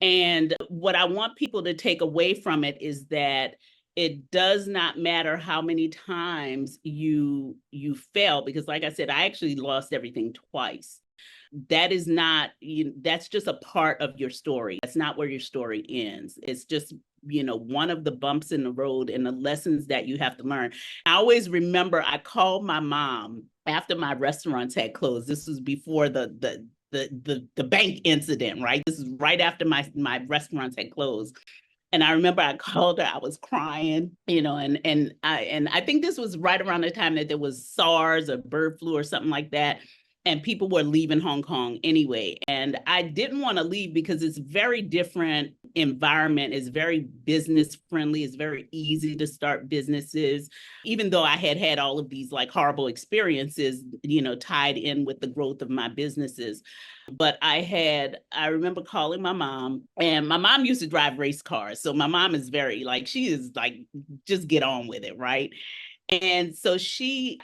And what I want people to take away from it is that it does not matter how many times you fail, because like I said, I actually lost everything twice. That is not, that's just a part of your story. That's not where your story ends. It's just, one of the bumps in the road and the lessons that you have to learn. I always remember I called my mom after my restaurants had closed. This was before the bank incident, right? This is right after my restaurants had closed. And I remember I called her, I was crying, and I think this was right around the time that there was SARS or bird flu or something like that. And people were leaving Hong Kong anyway. And I didn't want to leave because it's very different environment. It's very business friendly. It's very easy to start businesses, even though I had had all of these like horrible experiences, tied in with the growth of my businesses. But I remember calling my mom, and my mom used to drive race cars. So my mom is very like, she is like, just get on with it, right? And so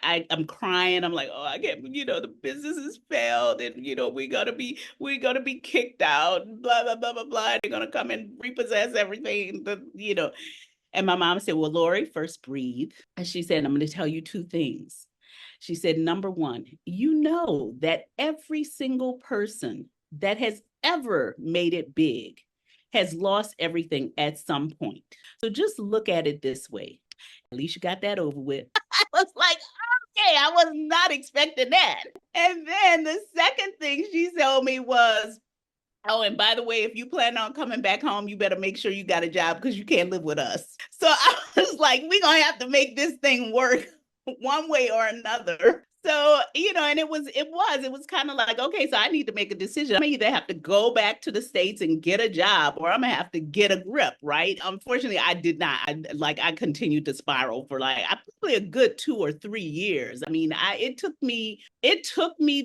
I'm crying. I'm like, oh, I get, the business has failed, and we're gonna be kicked out, blah blah blah blah blah. They're gonna come and repossess everything, And my mom said, well, Lori, first breathe. And she said, I'm going to tell you two things. She said, number one, you know that every single person that has ever made it big has lost everything at some point. So just look at it this way. At least you got that over with. I was like, okay, I was not expecting that. And then the second thing she told me was, oh, and by the way, if you plan on coming back home, you better make sure you got a job because you can't live with us. So I was like, we're going to have to make this thing work one way or another. So, and it was kind of like, okay, so I need to make a decision. I'm either have to go back to the States and get a job, or I'm gonna have to get a grip, right? Unfortunately, I did not. I continued to spiral for like probably a good 2 or 3 years. I mean, it took me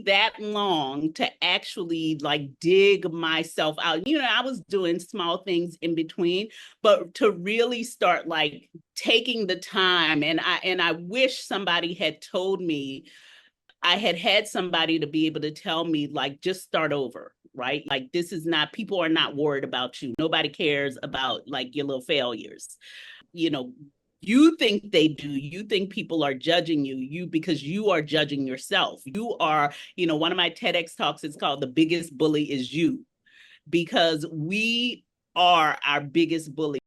that long to actually like dig myself out. I was doing small things in between, but to really start like taking the time, and I wish somebody had told me, I had had somebody to be able to tell me, like, just start over, right? Like, this is not, people are not worried about you. Nobody cares about like your little failures. You know, you think they do. You think people are judging you because you are judging yourself. You are, one of my TEDx talks is called The Biggest Bully Is You, because we are our biggest bully.